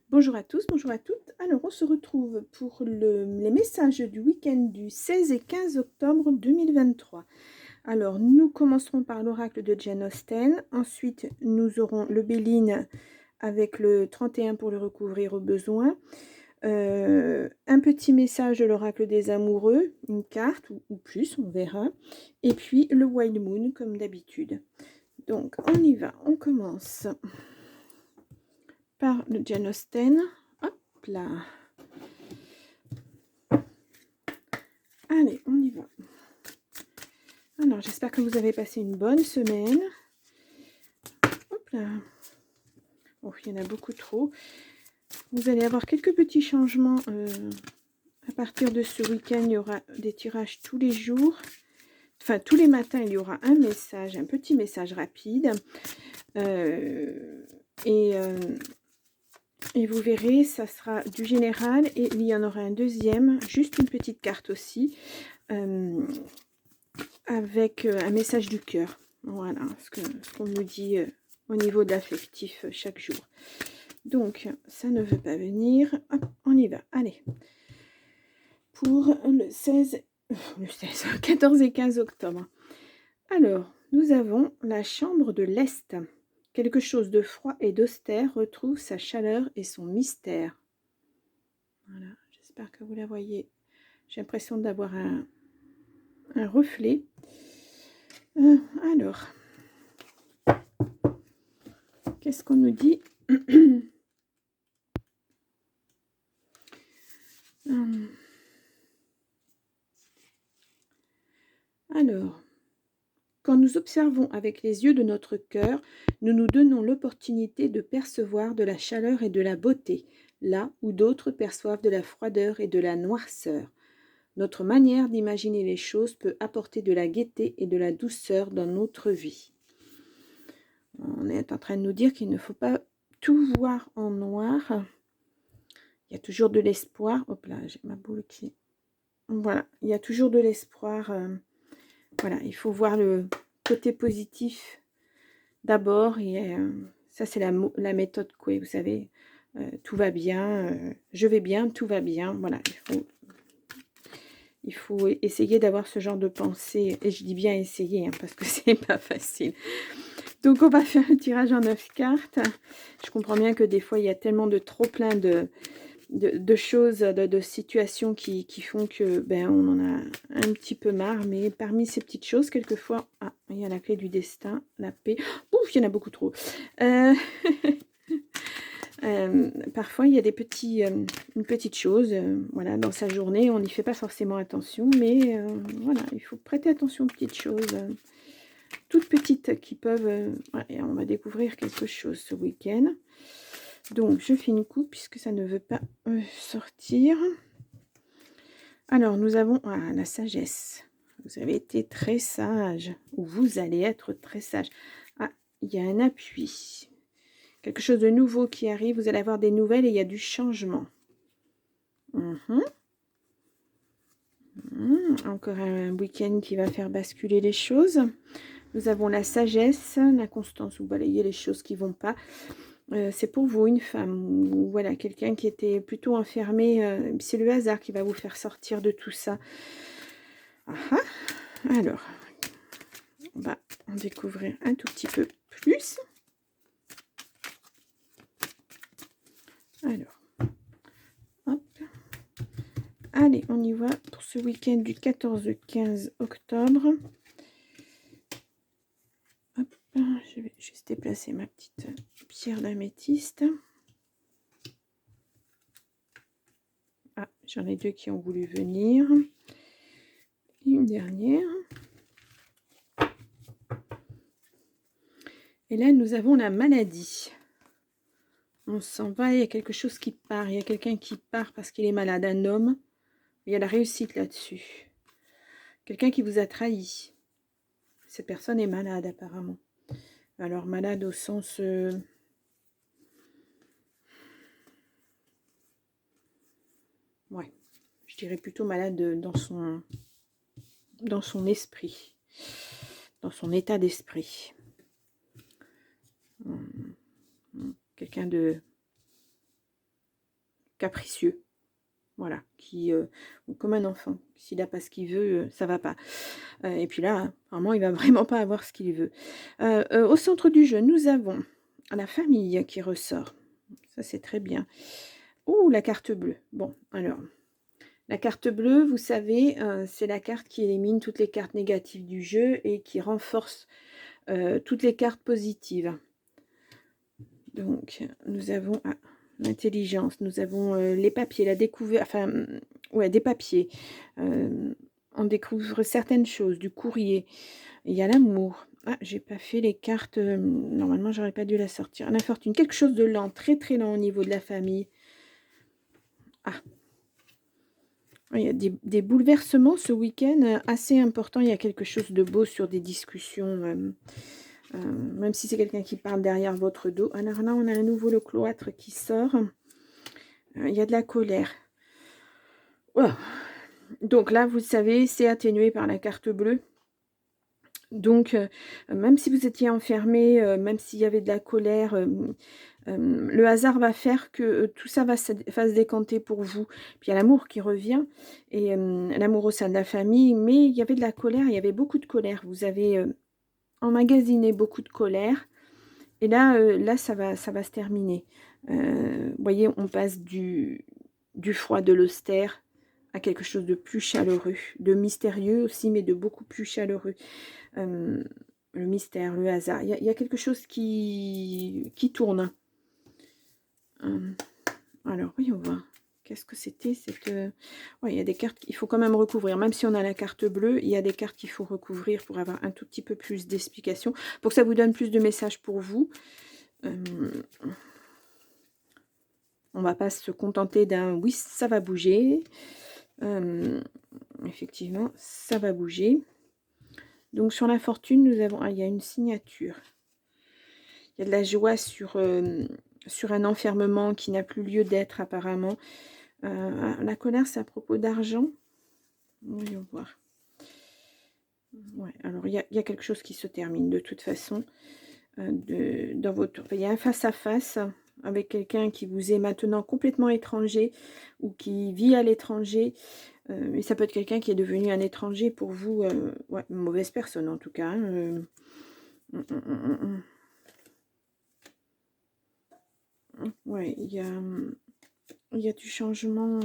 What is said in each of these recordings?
Bonjour à tous, bonjour à toutes. Alors, on se retrouve pour les messages du week-end du 16 et 15 octobre 2023. Alors, nous commencerons par l'oracle de Jane Austen. Ensuite, nous aurons le Béline avec le 31 pour le recouvrir au besoin. Un petit message de l'oracle des amoureux, une carte ou plus, on verra. Et puis, le Wild Moon, comme d'habitude. Donc, on y va, on commence par le Jane Austen. Hop là. Allez, on y va. Alors, j'espère que vous avez passé une bonne semaine. Hop là. Oh, il y en a beaucoup trop. Vous allez avoir quelques petits changements. À partir de ce week-end, il y aura des tirages tous les jours. Enfin, tous les matins, il y aura un message, un petit message rapide. Et vous verrez, ça sera du général et il y en aura un deuxième, juste une petite carte aussi. Avec un message du cœur. Voilà ce qu'on nous dit au niveau de l'affectif chaque jour. Donc, ça ne veut pas venir. Hop, on y va. Allez. Pour le 14 et 15 octobre. Alors, nous avons la chambre de l'Est. Quelque chose de froid et d'austère retrouve sa chaleur et son mystère. Voilà, j'espère que vous la voyez. J'ai l'impression d'avoir un reflet. Alors, qu'est-ce qu'on nous dit? Alors, quand nous observons avec les yeux de notre cœur, nous nous donnons l'opportunité de percevoir de la chaleur et de la beauté, là où d'autres perçoivent de la froideur et de la noirceur. Notre manière d'imaginer les choses peut apporter de la gaieté et de la douceur dans notre vie. On est en train de nous dire qu'il ne faut pas tout voir en noir. Il y a toujours de l'espoir. Hop là, j'ai ma boule qui... Voilà, il y a toujours de l'espoir. Voilà, il faut voir le côté positif d'abord. Et ça, c'est la méthode Coué, vous savez. Tout va bien, je vais bien, tout va bien. Voilà, il faut essayer d'avoir ce genre de pensée. Et je dis bien essayer, hein, parce que c'est pas facile. Donc, on va faire un tirage en 9 cartes. Je comprends bien que des fois, il y a tellement de trop plein de choses, de situations qui font que on en a un petit peu marre. Mais parmi ces petites choses, quelquefois, il y a la clé du destin, la paix. Ouf, il y en a beaucoup trop. Parfois, il y a une petite chose voilà, dans sa journée. On n'y fait pas forcément attention, mais voilà, il faut prêter attention aux petites choses. Toutes petites qui peuvent... et on va découvrir quelque chose ce week-end. Donc, je fais une coupe puisque ça ne veut pas sortir. Alors, nous avons la sagesse. Vous avez été très sage. Ou vous allez être très sage. Ah, il y a un appui. Quelque chose de nouveau qui arrive. Vous allez avoir des nouvelles et il y a du changement. Encore un week-end qui va faire basculer les choses. Nous avons la sagesse, la constance. Vous balayez les choses qui ne vont pas. C'est pour vous, une femme, ou voilà, quelqu'un qui était plutôt enfermé. C'est le hasard qui va vous faire sortir de tout ça. Alors, on va en découvrir un tout petit peu plus. Alors, hop. Allez, on y va pour ce week-end du 14-15 octobre. Hop, je vais juste déplacer ma petite pierre d'améthyste. Ah, j'en ai deux qui ont voulu venir. Et une dernière. Et là, nous avons la maladie. On s'en va, il y a quelque chose qui part. Il y a quelqu'un qui part parce qu'il est malade, un homme. Il y a la réussite là-dessus. Quelqu'un qui vous a trahi. Cette personne est malade apparemment. Alors malade au sens... ouais, je dirais plutôt malade dans son esprit. Dans son état d'esprit. Quelqu'un de capricieux. Voilà, qui comme un enfant. S'il n'a pas ce qu'il veut, ça va pas. Et puis là, vraiment, il va vraiment pas avoir ce qu'il veut. Au centre du jeu, nous avons la famille qui ressort. Ça, c'est très bien. Ouh, la carte bleue. Bon, alors, la carte bleue, vous savez, c'est la carte qui élimine toutes les cartes négatives du jeu et qui renforce toutes les cartes positives. Donc, nous avons l'intelligence, nous avons les papiers, la découverte, enfin, ouais, des papiers. On découvre certaines choses, du courrier. Il y a l'amour. Ah, j'ai pas fait les cartes. Normalement, j'aurais pas dû la sortir. L'infortune, quelque chose de lent, très très lent au niveau de la famille. Ah, il y a des bouleversements ce week-end assez importants. Il y a quelque chose de beau sur des discussions. Même si c'est quelqu'un qui parle derrière votre dos. Alors là, on a à nouveau le cloître qui sort. Il y a de la colère. Oh. Donc là, vous savez, c'est atténué par la carte bleue. Donc, même si vous étiez enfermé, même s'il y avait de la colère, le hasard va faire que tout ça va se décanter pour vous. Puis il y a l'amour qui revient, et l'amour au sein de la famille, mais il y avait de la colère, il y avait beaucoup de colère. Vous avez emmagasiné beaucoup de colère, et là, ça va se terminer. Vous voyez, on passe du froid, de l'austère, à quelque chose de plus chaleureux, de mystérieux aussi, mais de beaucoup plus chaleureux. Le mystère, le hasard, il y a quelque chose qui tourne. Alors, oui, on voit. Qu'est-ce que c'était cette... Ouais, il y a des cartes qu'il faut quand même recouvrir. Même si on a la carte bleue, il y a des cartes qu'il faut recouvrir pour avoir un tout petit peu plus d'explications, pour que ça vous donne plus de messages pour vous. On va pas se contenter d'un oui, ça va bouger. Effectivement, ça va bouger. Donc sur la fortune, nous avons... Ah, il y a une signature. Il y a de la joie sur un enfermement qui n'a plus lieu d'être apparemment. La colère, c'est à propos d'argent. Voyons voir. Ouais, alors il y a quelque chose qui se termine de toute façon. Dans votre... Il y a un face-à-face avec quelqu'un qui vous est maintenant complètement étranger ou qui vit à l'étranger. Et ça peut être quelqu'un qui est devenu un étranger pour vous. Ouais, une mauvaise personne en tout cas. Ouais, il y a du changement.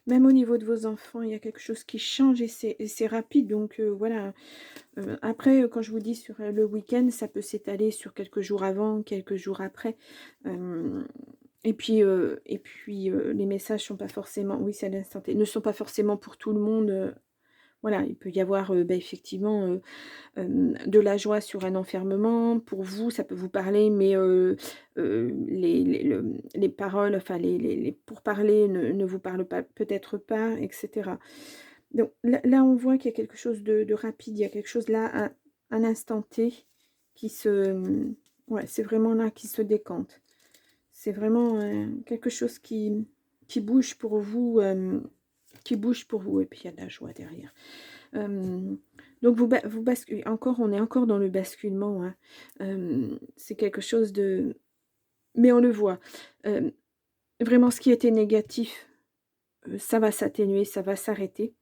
Même au niveau de vos enfants, il y a quelque chose qui change et c'est rapide. Donc voilà. Après, quand je vous dis sur le week-end, ça peut s'étaler sur quelques jours avant, quelques jours après. Et puis les messages sont pas forcément, oui, c'est à l'instant T, ne sont pas forcément pour tout le monde. Voilà, il peut y avoir effectivement de la joie sur un enfermement. Pour vous, ça peut vous parler, mais les paroles, enfin les pourparlers ne vous parlent pas, peut-être pas, etc. Donc là, on voit qu'il y a quelque chose de rapide, il y a quelque chose là, un instant T, qui se... Ouais, c'est vraiment là qui se décante. C'est vraiment quelque chose qui bouge pour vous, et puis il y a de la joie derrière. Donc vous basculez, encore, on est encore dans le basculement, hein. C'est quelque chose de... Mais on le voit. Vraiment, ce qui était négatif, ça va s'atténuer, ça va s'arrêter.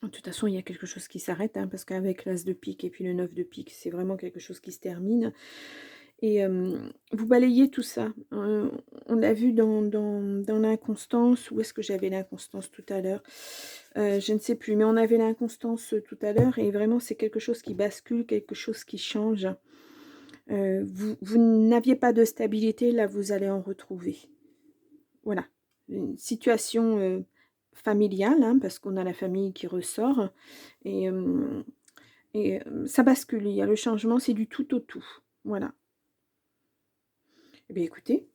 De toute façon, il y a quelque chose qui s'arrête, hein, parce qu'avec l'as de pique et puis le 9 de pique, c'est vraiment quelque chose qui se termine. Et vous balayez tout ça. On l'a vu dans l'inconstance. Où est-ce que j'avais l'inconstance tout à l'heure? Je ne sais plus, mais on avait l'inconstance tout à l'heure. Et vraiment, c'est quelque chose qui bascule, quelque chose qui change. Vous n'aviez pas de stabilité, là, vous allez en retrouver. Voilà. Une situation familiale, hein, parce qu'on a la famille qui ressort. Et ça bascule. Il y a le changement, c'est du tout au tout. Voilà. Eh bien, écoutez,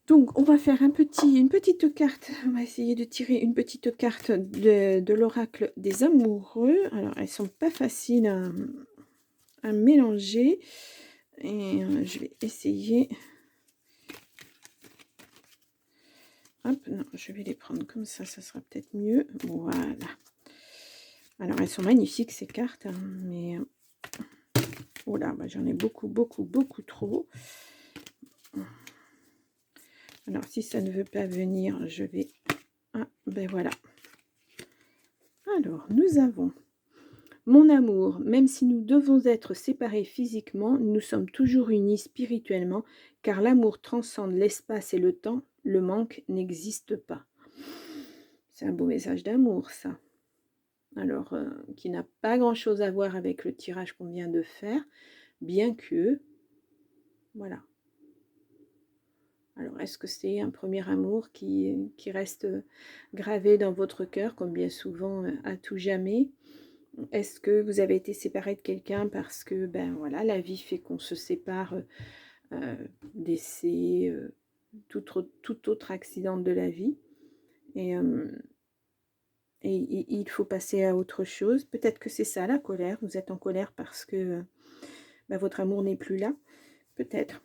donc on va faire une petite carte. On va essayer de tirer une petite carte de l'oracle des amoureux. Alors, elles sont pas faciles à mélanger. Et je vais essayer. Hop, non, je vais les prendre comme ça sera peut-être mieux. Voilà. Alors, elles sont magnifiques ces cartes, hein, mais... Oh là, bah, j'en ai beaucoup trop. Alors, si ça ne veut pas venir, je vais... Ah, ben voilà. Alors, nous avons... Mon amour, même si nous devons être séparés physiquement, nous sommes toujours unis spirituellement, car l'amour transcende l'espace et le temps, le manque n'existe pas. C'est un beau message d'amour, ça. Alors, qui n'a pas grand-chose à voir avec le tirage qu'on vient de faire, bien que... Voilà. Alors, est-ce que c'est un premier amour qui reste gravé dans votre cœur, comme bien souvent à tout jamais? Est-ce que vous avez été séparé de quelqu'un parce que, ben voilà, la vie fait qu'on se sépare, décès, tout autre accident de la vie, et il faut passer à autre chose. Peut-être que c'est ça la colère, vous êtes en colère parce que ben, votre amour n'est plus là, peut-être.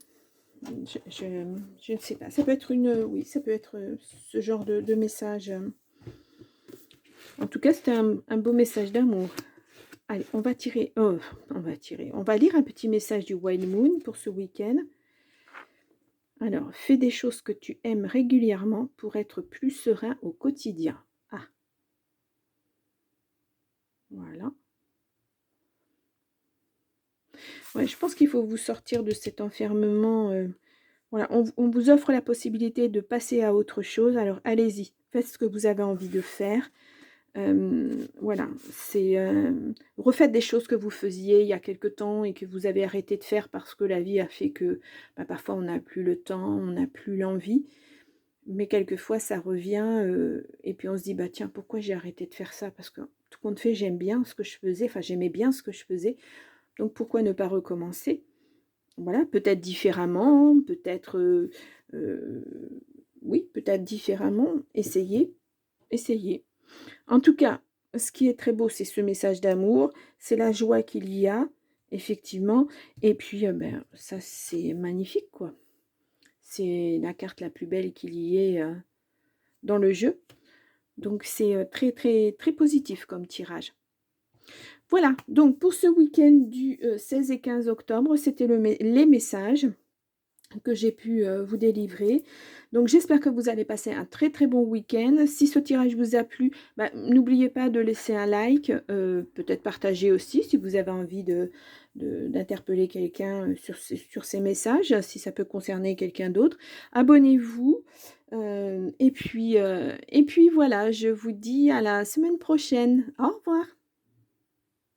Je ne sais pas, ça peut être oui, ça peut être ce genre de message. En tout cas, c'était un beau message d'amour. Allez, on va lire un petit message du Wild Moon pour ce week-end. Alors, fais des choses que tu aimes régulièrement pour être plus serein au quotidien. Ah, voilà. Ouais, je pense qu'il faut vous sortir de cet enfermement. Voilà, on vous offre la possibilité de passer à autre chose. Alors, allez-y, faites ce que vous avez envie de faire. Voilà, c'est refaites des choses que vous faisiez il y a quelque temps et que vous avez arrêté de faire parce que la vie a fait que bah, parfois on n'a plus le temps, on n'a plus l'envie, mais quelquefois ça revient et puis on se dit bah tiens, pourquoi j'ai arrêté de faire ça, parce que tout compte fait j'aime bien ce que je faisais, enfin j'aimais bien ce que je faisais, donc pourquoi ne pas recommencer? Voilà, peut-être différemment, peut-être oui, peut-être différemment, essayez. En tout cas, ce qui est très beau, c'est ce message d'amour, c'est la joie qu'il y a, effectivement. Et puis, ben, ça, c'est magnifique, quoi. C'est la carte la plus belle qu'il y ait dans le jeu. Donc, c'est très, très, très positif comme tirage. Voilà, donc pour ce week-end du 16 et 15 octobre, c'était les messages que j'ai pu vous délivrer. Donc j'espère que vous allez passer un très très bon week-end. Si ce tirage vous a plu, bah, n'oubliez pas de laisser un like, peut-être partager aussi si vous avez envie d'interpeller quelqu'un sur ces messages, si ça peut concerner quelqu'un d'autre. Abonnez-vous. Et puis voilà, je vous dis à la semaine prochaine. Au revoir.